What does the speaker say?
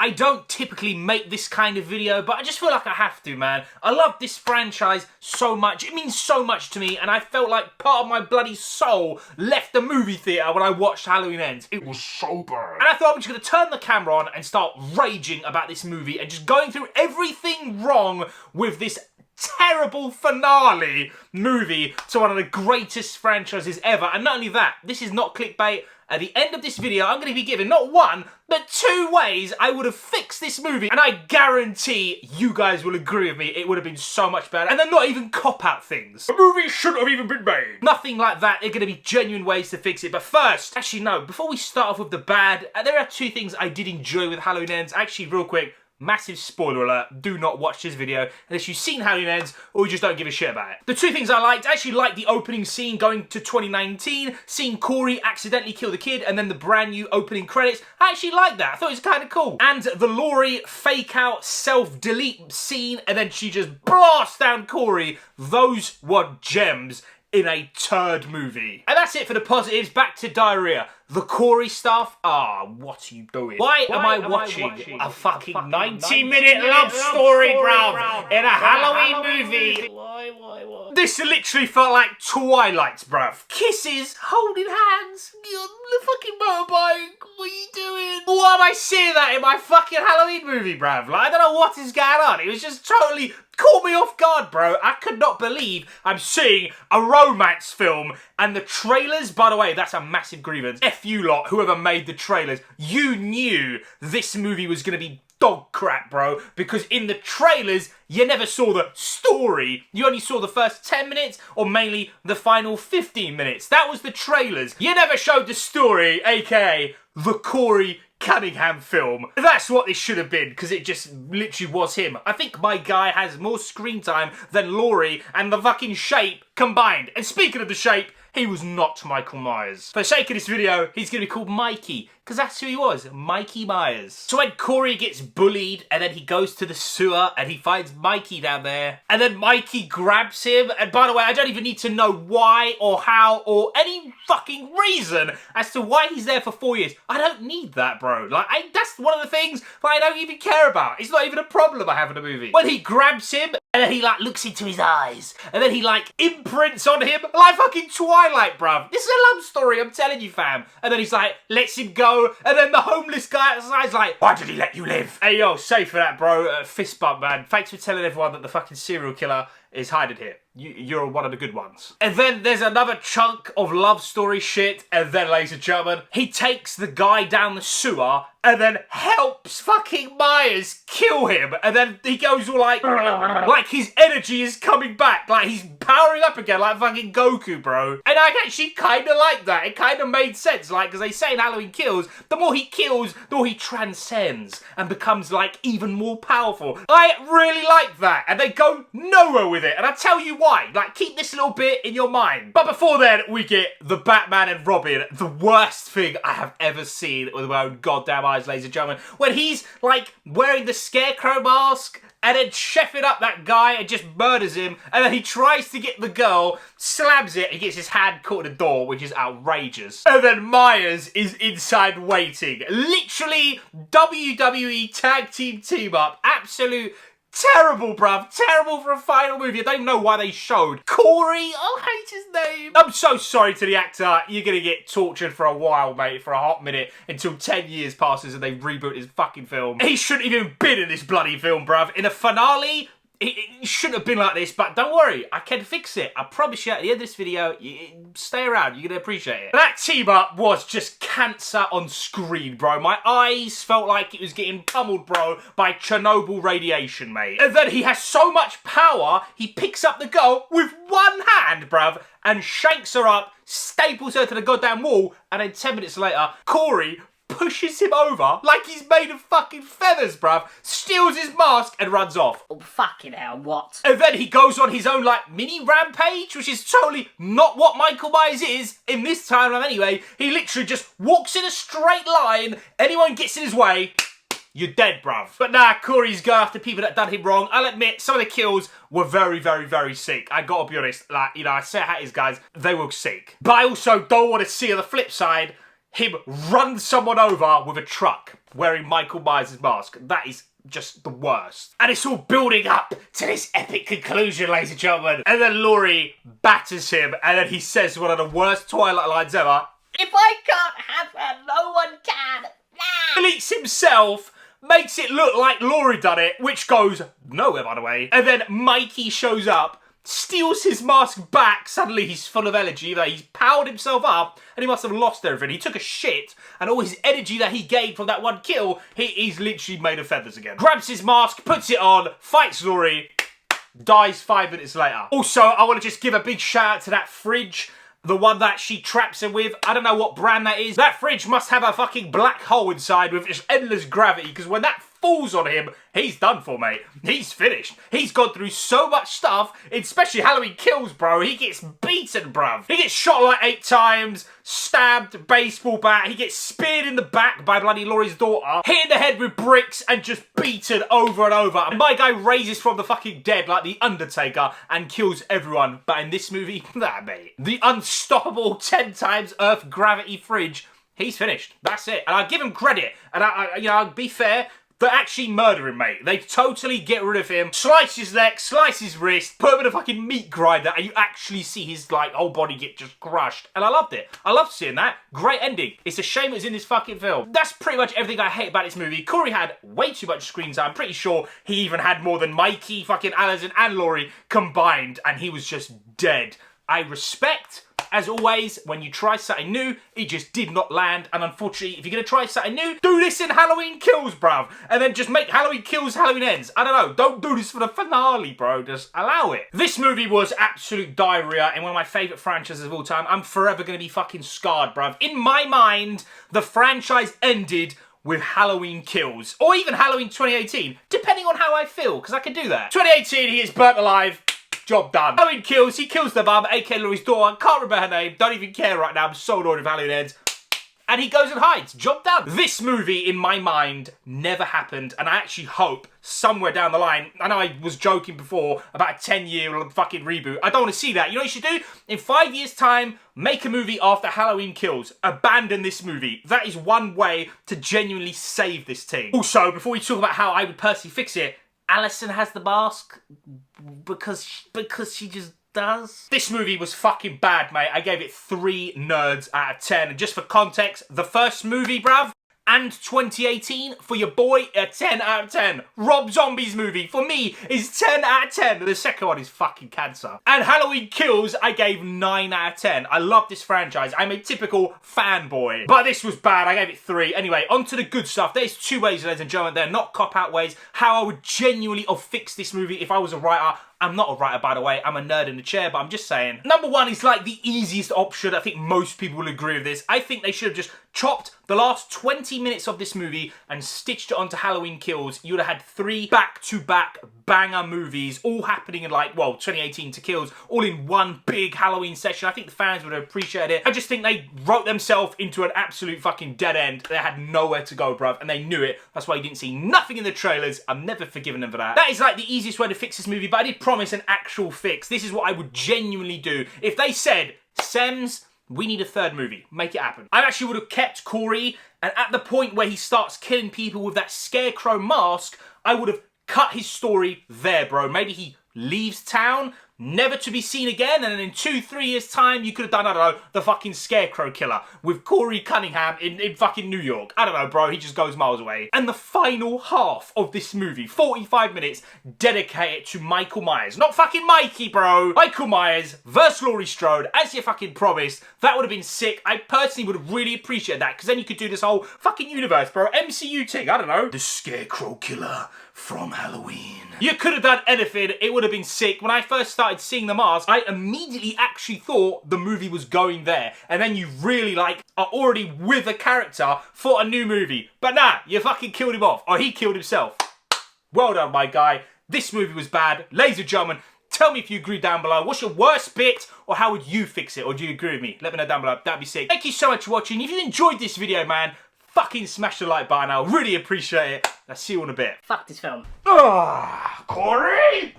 I don't typically make this kind of video, but I just feel like I have to, man. I love this franchise so much. It means so much to me, and I felt like part of my bloody soul left the movie theatre when I watched Halloween Ends. It was so bad. And I thought I'm just going to turn the camera on and start raging about this movie and just going through everything wrong with this terrible finale movie to one of the greatest franchises ever. And not only that, this is not clickbait. At the end of this video, I'm going to be given not one, but 2 ways I would have fixed this movie. And I guarantee you guys will agree with me, it would have been so much better. And they're not even cop-out things. The movie shouldn't have even been made. Nothing like that. They're going to be genuine ways to fix it. But first, actually no, before we start off with the bad, there are 2 things I did enjoy with Halloween Ends. Actually, real quick, massive spoiler alert, do not watch this video unless you've seen Halloween Ends or you just don't give a shit about it. The 2 things I liked, I actually liked the opening scene going to 2019, seeing Corey accidentally kill the kid and then the brand new opening credits. I actually liked that, I thought it was kind of cool. And the Laurie fake out self-delete scene and then she just blasts down Corey, those were gems in a turd movie. And that's it for the positives. Back to diarrhea. The Corey stuff? What are you doing? Why am I watching a fucking 90-minute love story, bruv, in a Halloween movie? Why? This literally felt like Twilight, bruv. Kisses, holding hands, the fucking motorbike, what are you doing? Why am I seeing that in my fucking Halloween movie, bruv? Like, I don't know what is going on. It was just totally caught me off guard, bro. I could not believe I'm seeing a romance film and the trailers, by the way, that's a massive grievance. F you lot, whoever made the trailers, you knew this movie was going to be dog crap, bro, because in the trailers, you never saw the story. You only saw the first 10 minutes or mainly the final 15 minutes. That was the trailers. You never showed the story, aka the Corey Cunningham film. That's what this should have been, because it just literally was him. I think my guy has more screen time than Laurie and the fucking Shape combined. And speaking of the Shape, he was not Michael Myers. For the sake of this video, he's going to be called Mikey, because that's who he was, Mikey Myers. So when Corey gets bullied, and then he goes to the sewer, and he finds Mikey down there, and then Mikey grabs him, and by the way, I don't even need to know why, or how, or any fucking reason as to why he's there for 4 years. I don't need that, bro. Like, that's one of the things that I don't even care about. It's not even a problem I have in a movie. When he grabs him, and then he, like, looks into his eyes, and then he, like, imprints on him, like fucking Twilight, bruv. This is a love story, I'm telling you, fam. And then he's like, lets him go, and then the homeless guy outside's like, why did he let you live? Hey, yo, safe for that, bro. Fist bump, man. Thanks for telling everyone that the fucking serial killer is hiding here. You're one of the good ones. And then there's another chunk of love story shit, and then, ladies and gentlemen, he takes the guy down the sewer and then helps fucking Myers kill him, and then he goes all like his energy is coming back, like he's powering up again like fucking Goku, bro. And I actually kind of like that. It kind of made sense, like, because they say in Halloween Kills, the more he kills, the more he transcends and becomes like even more powerful. I really like that, and they go nowhere with it, and I tell you why. Like, keep this little bit in your mind. But before then, we get the Batman and Robin, the worst thing I have ever seen with my own goddamn eyes, ladies and gentlemen. When he's, like, wearing the Scarecrow mask and then chefing up that guy and just murders him, and then he tries to get the girl, slams it, and gets his hand caught in the door, which is outrageous. And then Myers is inside waiting. Literally, WWE tag team up. Absolute terrible, bruv. Terrible for a final movie. I don't even know why they showed Corey. I hate his name. I'm so sorry to the actor. You're gonna get tortured for a while, mate, for a hot minute, until 10 years passes and they reboot his fucking film. He shouldn't even been in this bloody film, bruv. In a finale, it shouldn't have been like this, but don't worry, I can fix it. I promise you, at the end of this video, stay around, you're going to appreciate it. That team-up was just cancer on screen, bro. My eyes felt like it was getting pummeled, bro, by Chernobyl radiation, mate. And then he has so much power, he picks up the girl with one hand, bruv, and shanks her up, staples her to the goddamn wall, and then 10 minutes later, Corey pushes him over like he's made of fucking feathers, bruv, steals his mask and runs off. Oh, fucking hell, what? And then he goes on his own, like, mini rampage, which is totally not what Michael Myers is in this timeline anyway. He literally just walks in a straight line, anyone gets in his way, you're dead, bruv. But nah, Corey's going after people that done him wrong. I'll admit, some of the kills were very, very, very sick. I gotta be honest, like, you know, I say how it is, guys, they were sick. But I also don't want to see on the flip side, him run someone over with a truck wearing Michael Myers' mask. That is just the worst. And it's all building up to this epic conclusion, ladies and gentlemen. And then Laurie batters him, and then he says one of the worst Twilight lines ever. If I can't have her, no one can. Deletes himself, makes it look like Laurie done it, which goes nowhere, by the way. And then Mikey shows up, steals his mask back. Suddenly he's full of energy. He's powered himself up, and he must have lost everything. He took a shit, and all his energy that he gained from that one kill, he's literally made of feathers again. Grabs his mask, puts it on, fights Laurie, dies 5 minutes later. Also, I want to just give a big shout out to that fridge. The one that she traps him with. I don't know what brand that is. That fridge must have a fucking black hole inside with just endless gravity, because when that falls on him, he's done for, mate. He's finished. He's gone through so much stuff, especially Halloween Kills, bro. He gets beaten, bruv. He gets shot like 8 times, stabbed, baseball bat. He gets speared in the back by bloody Laurie's daughter, hit in the head with bricks, and just beaten over and over. And my guy raises from the fucking dead like the Undertaker and kills everyone. But in this movie, nah, mate. The unstoppable 10 times Earth gravity fridge, he's finished. That's it. And I give him credit. And I'll be fair, they're actually murdering, mate. They totally get rid of him, slice his neck, slice his wrist, put him in a fucking meat grinder, and you actually see his, like, whole body get just crushed. And I loved it. I loved seeing that. Great ending. It's a shame it was in this fucking film. That's pretty much everything I hate about this movie. Corey had way too much screen time. I'm pretty sure he even had more than Mikey, fucking Allison, and Laurie combined, and he was just dead. I respect, as always, when you try something new, it just did not land. And unfortunately, if you're going to try something new, do this in Halloween Kills, bruv. And then just make Halloween Kills, Halloween Ends. I don't know. Don't do this for the finale, bro. Just allow it. This movie was absolute diarrhea and one of my favourite franchises of all time. I'm forever going to be fucking scarred, bruv. In my mind, the franchise ended with Halloween Kills. Or even Halloween 2018. Depending on how I feel, because I can do that. 2018, he is burnt alive. Job done. Halloween Kills, he kills the mum, aka Laurie's daughter, can't remember her name, don't even care right now, I'm so annoyed with Halloween Ends. And he goes and hides. Job done. This movie, in my mind, never happened, and I actually hope somewhere down the line, I know I was joking before about a 10-year fucking reboot, I don't want to see that. You know what you should do? In 5 years' time, make a movie after Halloween Kills. Abandon this movie. That is one way to genuinely save this team. Also, before we talk about how I would personally fix it, Allison has the mask because she just does. This movie was fucking bad, mate. I gave it 3 nerds out of 10. And just for context, the first movie, bruv, and 2018 for your boy, a 10 out of 10. Rob Zombie's movie, for me, is 10 out of 10. The second one is fucking cancer. And Halloween Kills, I gave 9 out of 10. I love this franchise. I'm a typical fanboy. But this was bad. I gave it 3. Anyway, on to the good stuff. There's 2 ways, ladies and gentlemen. They're not cop-out ways. How I would genuinely have fixed this movie if I was a writer. I'm not a writer, by the way. I'm a nerd in the chair, but I'm just saying. Number 1 is like the easiest option. I think most people will agree with this. I think they should have just chopped the last 20 minutes of this movie and stitched it onto Halloween Kills. You would have had 3 back-to-back banger movies, all happening in like, well, 2018 to Kills, all in one big Halloween session. I think the fans would have appreciated it. I just think they wrote themselves into an absolute fucking dead end. They had nowhere to go, bruv, and they knew it. That's why you didn't see nothing in the trailers. I'm never forgiving them for that. That is like the easiest way to fix this movie, but I did promise an actual fix. This is what I would genuinely do. If they said, Semz, we need a 3rd movie, make it happen, I actually would have kept Corey, and at the point where he starts killing people with that scarecrow mask, I would have cut his story there, bro. Maybe he leaves town, never to be seen again, and then in 2-3 years' time, you could have done, I don't know, the fucking Scarecrow Killer with Corey Cunningham in fucking New York. I don't know, bro, he just goes miles away. And the final half of this movie, 45 minutes, dedicated to Michael Myers. Not fucking Mikey, bro. Michael Myers versus Laurie Strode, as you fucking promised. That would have been sick. I personally would have really appreciated that, because then you could do this whole fucking universe, bro. MCU thing, I don't know. The Scarecrow Killer from Halloween. You could have done anything, it would have been sick. When I first started seeing the mask, I immediately actually thought the movie was going there. And then you really, like, are already with a character for a new movie. But nah, you fucking killed him off. Or he killed himself. Well done, my guy. This movie was bad. Ladies and gentlemen, tell me if you agree down below. What's your worst bit, or how would you fix it? Or do you agree with me? Let me know down below. That'd be sick. Thank you so much for watching. If you enjoyed this video, man, fucking smash the like button. I'll really appreciate it. I'll see you in a bit. Fuck this film. Ah, Corey!